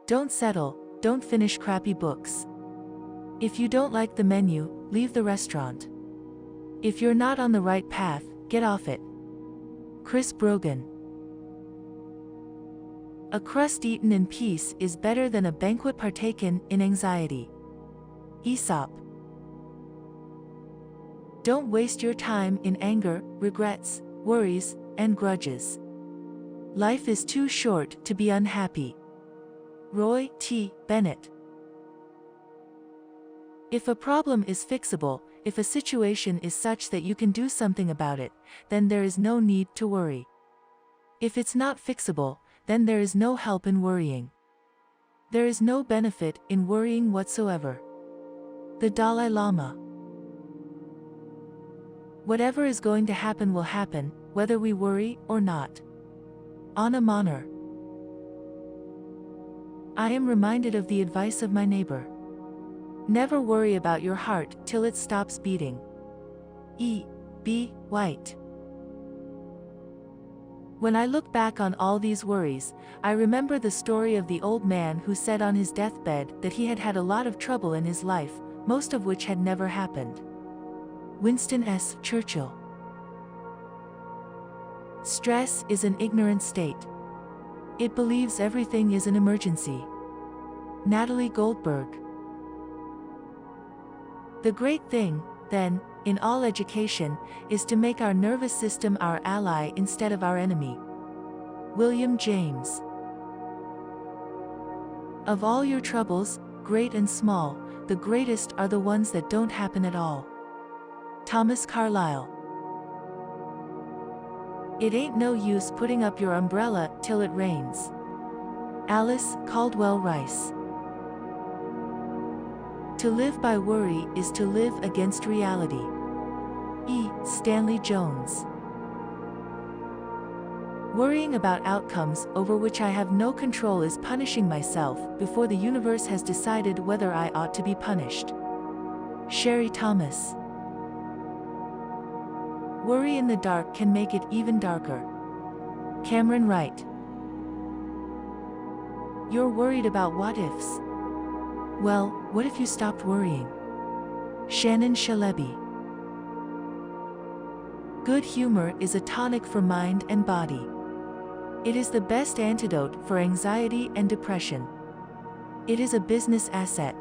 Don't settle, don't finish crappy books. If you don't like the menu, leave the restaurant. If you're not on the right path, get off it. Chris Brogan. A crust eaten in peace is better than a banquet partaken in anxiety. Aesop. Don't waste your time in anger, regrets, worries, and grudges. Life is too short to be unhappy. Roy T. Bennett. If a problem is fixable, if a situation is such that you can do something about it, then there is no need to worry. If it's not fixable, then there is no help in worrying. There is no benefit in worrying whatsoever. The Dalai Lama. Whatever is going to happen will happen, whether we worry or not. Anna Mahner. I am reminded of the advice of my neighbor. Never worry about your heart till it stops beating. E. B. White. When I look back on all these worries, I remember the story of the old man who said on his deathbed that he had had a lot of trouble in his life, most of which had never happened. Winston S. Churchill. Stress is an ignorant state. It believes everything is an emergency. Natalie Goldberg. The great thing, then, in all education, is to make our nervous system our ally instead of our enemy. William James. Of all your troubles, great and small, the greatest are the ones that don't happen at all. Thomas Carlyle. It ain't no use putting up your umbrella till it rains. Alice Caldwell Rice. To live by worry is to live against reality. E. Stanley Jones. Worrying about outcomes over which I have no control is punishing myself before the universe has decided whether I ought to be punished. Sherry Thomas. Worry in the dark can make it even darker. Cameron Wright. You're worried about what ifs. Well, what if you stopped worrying? Shannon Shalebi. Good humor is a tonic for mind and body. It is the best antidote for anxiety and depression. It is a business asset.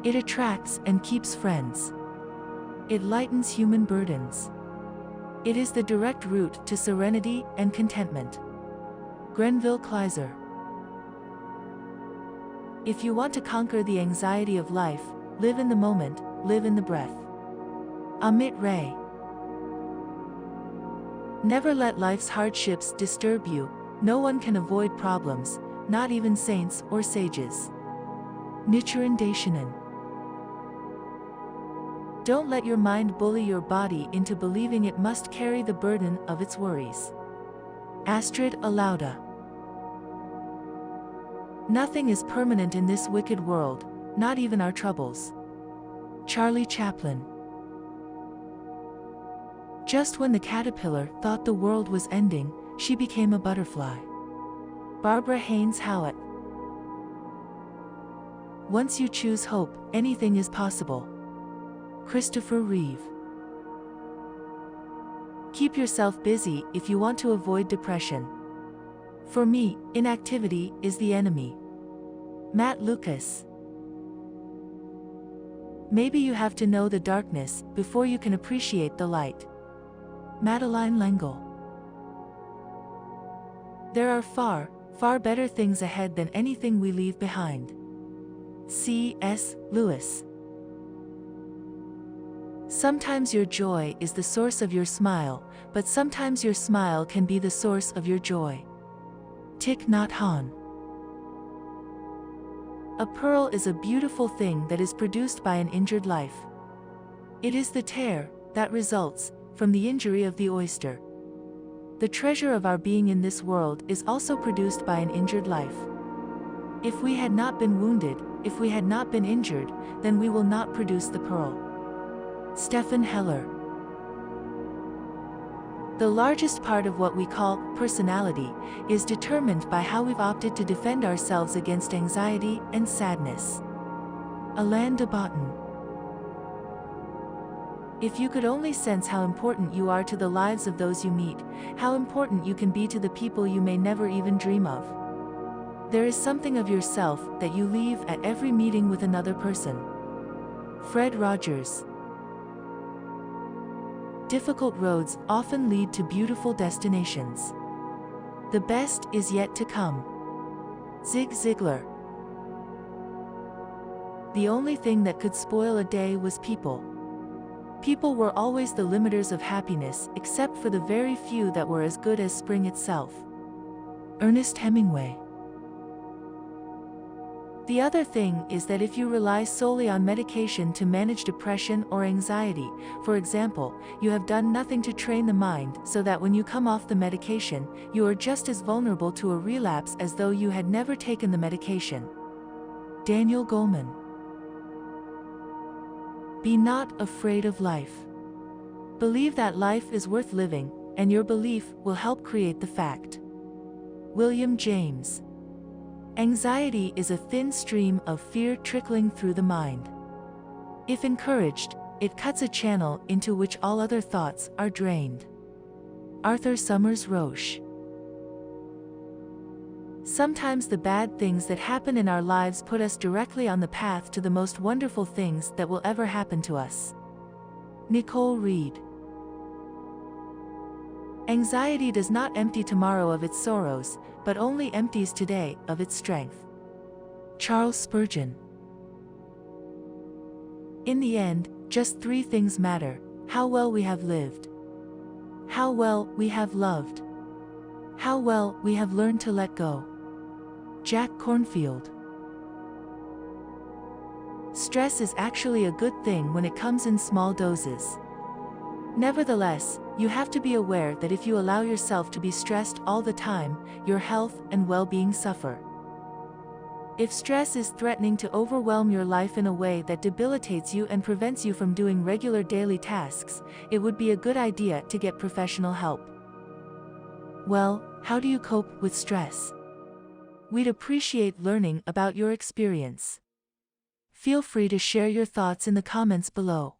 It attracts and keeps friends. It lightens human burdens. It is the direct route to serenity and contentment. Grenville Kleiser. If you want to conquer the anxiety of life, live in the moment, live in the breath. Amit Ray. Never let life's hardships disturb you. No one can avoid problems, not even saints or sages. Nichiren Daishonin. Don't let your mind bully your body into believing it must carry the burden of its worries. Astrid Alauda. Nothing is permanent in this wicked world, not even our troubles. Charlie Chaplin. Just when the caterpillar thought the world was ending, she became a butterfly. Barbara Haynes Howitt. Once you choose hope, anything is possible. Christopher Reeve. Keep yourself busy if you want to avoid depression. For me, inactivity is the enemy. Matt Lucas. Maybe you have to know the darkness before you can appreciate the light. Madeline L'Engle. There are far, far better things ahead than anything we leave behind. C.S. Lewis. Sometimes your joy is the source of your smile, but sometimes your smile can be the source of your joy. Thich Nhat Hanh. A pearl is a beautiful thing that is produced by an injured life. It is the tear that results from the injury of the oyster. The treasure of our being in this world is also produced by an injured life. If we had not been wounded, if we had not been injured, then we will not produce the pearl. Stephen Heller. The largest part of what we call personality is determined by how we've opted to defend ourselves against anxiety and sadness. Alain de Botton. If you could only sense how important you are to the lives of those you meet, how important you can be to the people you may never even dream of. There is something of yourself that you leave at every meeting with another person. Fred Rogers. Difficult roads often lead to beautiful destinations. The best is yet to come. Zig Ziglar. The only thing that could spoil a day was people. People were always the limiters of happiness, except for the very few that were as good as spring itself. Ernest Hemingway. The other thing is that if you rely solely on medication to manage depression or anxiety, for example, you have done nothing to train the mind so that when you come off the medication, you are just as vulnerable to a relapse as though you had never taken the medication. Daniel Goleman. Be not afraid of life. Believe that life is worth living, and your belief will help create the fact. William James. Anxiety is a thin stream of fear trickling through the mind. If encouraged, it cuts a channel into which all other thoughts are drained. Arthur Summers Roche. Sometimes the bad things that happen in our lives put us directly on the path to the most wonderful things that will ever happen to us. Nicole Reed. Anxiety does not empty tomorrow of its sorrows, but only empties today of its strength. Charles Spurgeon. In the end, just three things matter: how well we have lived, how well we have loved, how well we have learned to let go. Jack Cornfield. Stress is actually a good thing when it comes in small doses. Nevertheless, you have to be aware that if you allow yourself to be stressed all the time, your health and well-being suffer. If stress is threatening to overwhelm your life in a way that debilitates you and prevents you from doing regular daily tasks, it would be a good idea to get professional help. Well, how do you cope with stress? We'd appreciate learning about your experience. Feel free to share your thoughts in the comments below.